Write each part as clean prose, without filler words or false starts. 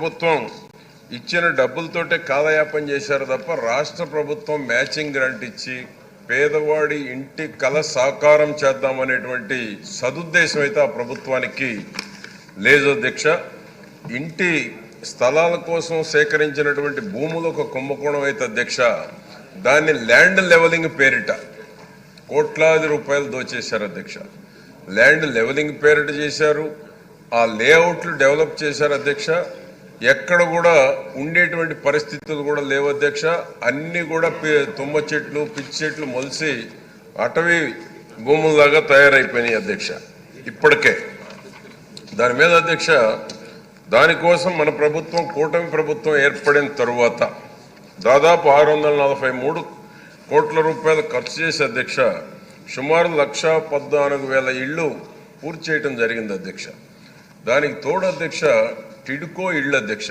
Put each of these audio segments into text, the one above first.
ప్రభుత్వం ఇచ్చిన డబ్బులతోటే కాలయాపన చేశారు తప్ప రాష్ట్ర ప్రభుత్వం మ్యాచింగ్ గ్రాంట్ ఇచ్చి పేదవాడి ఇంటి కల సాకారం చేద్దామనేటువంటి సదుద్దేశం అయితే ఆ ప్రభుత్వానికి లేదు అధ్యక్ష. ఇంటి స్థలాల కోసం సేకరించినటువంటి భూములు ఒక కుంభకోణం అయితే అధ్యక్ష, దాన్ని ల్యాండ్ లెవెలింగ్ పేరిట కోట్లాది రూపాయలు దోచేశారు అధ్యక్ష. ల్యాండ్ లెవెలింగ్ పేరిట చేశారు, ఆ లేఅవుట్లు డెవలప్ చేశారు అధ్యక్ష. ఎక్కడ కూడా ఉండేటువంటి పరిస్థితులు కూడా లేవు అధ్యక్ష. అన్నీ కూడా తుమ్మ చెట్లు పిచ్చి చెట్లు మొలిసి అటవీ భూముల్లాగా తయారైపోయినాయి అధ్యక్ష. ఇప్పటికే దాని మీద అధ్యక్ష, దానికోసం మన ప్రభుత్వం కూటమి ప్రభుత్వం ఏర్పడిన తరువాత దాదాపు 643 కోట్ల రూపాయలు ఖర్చు చేసి అధ్యక్ష సుమారు 1,14,000 ఇళ్ళు పూర్తి చేయడం జరిగింది అధ్యక్ష. దానికి తోడు అధ్యక్ష టిడ్కో ఇళ్ళు అధ్యక్ష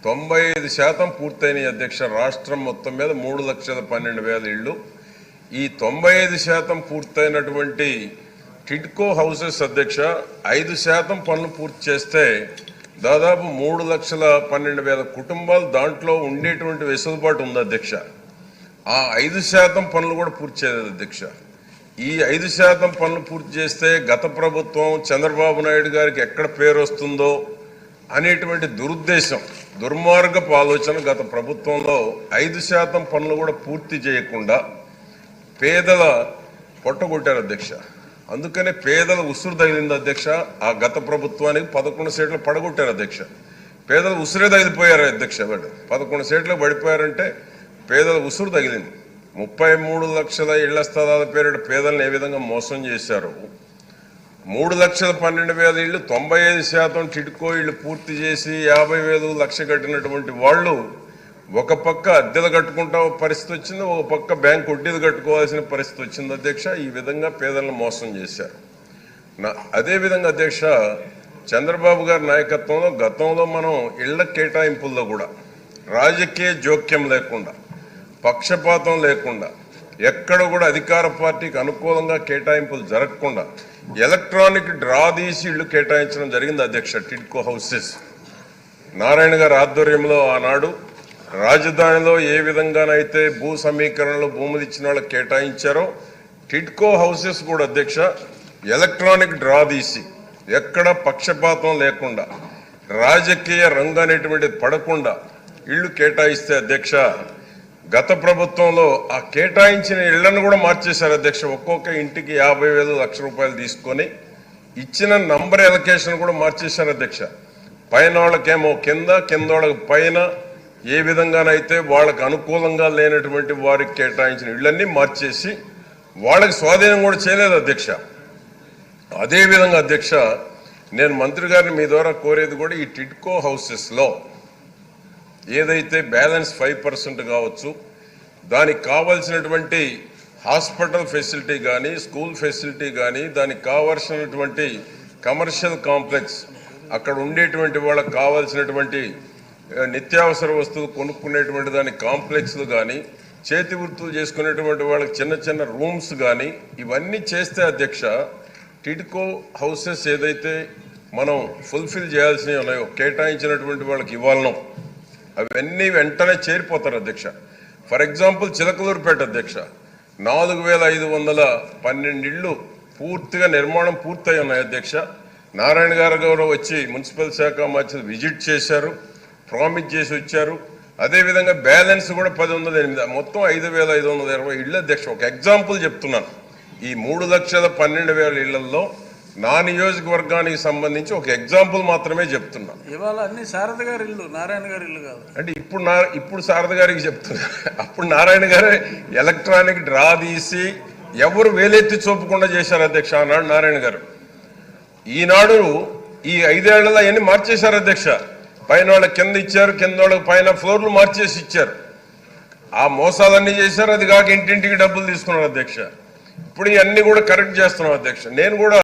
95% పూర్తయినాయి అధ్యక్ష. రాష్ట్రం మొత్తం మీద 3,12,000 ఇళ్ళు. ఈ 95% పూర్తయినటువంటి టిడ్కో హౌసెస్ అధ్యక్ష 5% పనులు పూర్తి చేస్తే దాదాపు 3,12,000 కుటుంబాలు దాంట్లో ఉండేటువంటి వెసులుబాటు ఉంది అధ్యక్ష. ఆ 5% పనులు కూడా పూర్తి చేయలేదు అధ్యక్ష. ఈ 5% పనులు పూర్తి చేస్తే గత ప్రభుత్వం చంద్రబాబు నాయుడు గారికి ఎక్కడ పేరు వస్తుందో అనేటువంటి దురుద్దేశం, దుర్మార్గపు ఆలోచన గత ప్రభుత్వంలో 5% పనులు కూడా పూర్తి చేయకుండా పేదల పొట్టగొట్టారు అధ్యక్ష. అందుకనే పేదల ఉసురు తగిలింది అధ్యక్ష. ఆ గత ప్రభుత్వానికి 11 సీట్లు పడగొట్టారు అధ్యక్ష. పేదలు ఉసురే తగిలిపోయారు అధ్యక్ష. 11 సీట్లు పడిపోయారంటే పేదల ఉసురు తగిలింది. 33 లక్షల ఇళ్ల స్థలాల పేరిట పేదలను ఏ విధంగా మోసం చేశారు. 3,12,000 ఇళ్ళు 95% టిడ్కో ఇళ్ళు పూర్తి చేసి 50,000 లక్ష కట్టినటువంటి వాళ్ళు ఒక పక్క అద్దెలు కట్టుకుంటా పరిస్థితి వచ్చింది, ఒక పక్క బ్యాంక్ వడ్డీలు కట్టుకోవాల్సిన పరిస్థితి వచ్చింది అధ్యక్ష. ఈ విధంగా పేదలను మోసం చేశారు. అదేవిధంగా అధ్యక్ష చంద్రబాబు గారి నాయకత్వంలో గతంలో మనం ఇళ్ల కేటాయింపుల్లో కూడా రాజకీయ జోక్యం లేకుండా, పక్షపాతం లేకుండా, ఎక్కడ కూడా అధికార పార్టీకి అనుకూలంగా కేటాయింపులు జరగకుండా ఎలక్ట్రానిక్ డ్రా తీసి ఇళ్లు కేటాయించడం జరిగింది అధ్యక్ష. టిడ్కో హౌసెస్ నారాయణ గారి ఆధ్వర్యంలో ఆనాడు రాజధానిలో ఏ విధంగానైతే భూ సమీకరణలో భూములు ఇచ్చిన వాళ్ళకి కేటాయించారో టిడ్కో హౌసెస్ కూడా అధ్యక్ష ఎలక్ట్రానిక్ డ్రా తీసి ఎక్కడ పక్షపాతం లేకుండా రాజకీయ రంగు అనేటువంటిది పడకుండా ఇళ్లు కేటాయిస్తే అధ్యక్ష గత ప్రభుత్వంలో ఆ కేటాయించిన ఇళ్లను కూడా మార్చేశారు అధ్యక్ష. ఒక్కొక్క ఇంటికి 50,000 లక్ష రూపాయలు తీసుకొని ఇచ్చిన నంబర్ ఎలకేషన్ కూడా మార్చేశారు అధ్యక్ష. పైన వాళ్ళకేమో కింద, కింద వాళ్ళకి పైన, ఏ విధంగానైతే వాళ్ళకు అనుకూలంగా లేనటువంటి వారికి కేటాయించిన ఇళ్లన్నీ మార్చేసి వాళ్ళకి స్వాధీనం కూడా చేయలేదు అధ్యక్ష. అదేవిధంగా అధ్యక్ష నేను మంత్రి గారిని మీ ద్వారా కోరేది కూడా ఈ టిడ్కో హౌసెస్లో ఏదైతే బ్యాలెన్స్ 5% కావచ్చు, దానికి కావాల్సినటువంటి హాస్పిటల్ ఫెసిలిటీ కానీ, స్కూల్ ఫెసిలిటీ కానీ, దానికి కావాల్సినటువంటి కమర్షియల్ కాంప్లెక్స్, అక్కడ ఉండేటువంటి వాళ్ళకి కావాల్సినటువంటి నిత్యావసర వస్తువులు కొనుక్కునేటువంటి దాని కాంప్లెక్స్లు కానీ, చేతి వృత్తులు చేసుకునేటువంటి వాళ్ళకి చిన్న చిన్న రూమ్స్ కానీ, ఇవన్నీ చేస్తే అధ్యక్ష టిడ్కో హౌసెస్ ఏదైతే మనం ఫుల్ఫిల్ చేయాల్సినవి ఉన్నాయో, కేటాయించినటువంటి వాళ్ళకి ఇవ్వాలనో అవన్నీ వెంటనే చేరిపోతారు అధ్యక్ష. ఫర్ ఎగ్జాంపుల్ చిలకలూరుపేట అధ్యక్ష 4,512 ఇళ్ళు పూర్తిగా నిర్మాణం పూర్తయి ఉన్నాయి అధ్యక్ష. నారాయణ గారు వచ్చి మున్సిపల్ శాఖ మంత్రి విజిట్ చేశారు, ప్రామిస్ చేసి వచ్చారు. అదేవిధంగా బ్యాలెన్స్ కూడా 10,800, మొత్తం 5,520 ఇళ్ళు అధ్యక్ష. ఒక ఎగ్జాంపుల్ చెప్తున్నాను. ఈ 3,12,000 ఇళ్లలో నా నియోజకవర్గానికి సంబంధించి ఒక ఎగ్జాంపుల్ మాత్రమే చెప్తున్నా. ఇవాళ అన్ని శారద గారి ఇల్లు, నారాయణ గారి ఇల్లు కాదు అంటే ఇప్పుడు శారద గారికి చెప్తున్నా. అప్పుడు నారాయణ గారే ఎలక్ట్రానిక్ డ్రా తీసి ఎవరు వేలెత్తి చూపకుండా చేశారు అధ్యక్ష ఆనాడు నారాయణ గారు. ఈనాడు ఈ 5 ఏళ్లలో అవన్నీ మార్చేశారు అధ్యక్ష. పైన వాళ్ళకి కింద ఇచ్చారు, కింద వాళ్ళకి పైన ఫ్లోర్లు మార్చేసి ఇచ్చారు. ఆ మోసాలన్నీ చేశారు. అది కాక ఇంటింటికి డబ్బులు తీసుకున్నారు అధ్యక్ష. ఇప్పుడు ఇవన్నీ కూడా కరెక్ట్ చేస్తున్నాం అధ్యక్ష. నేను కూడా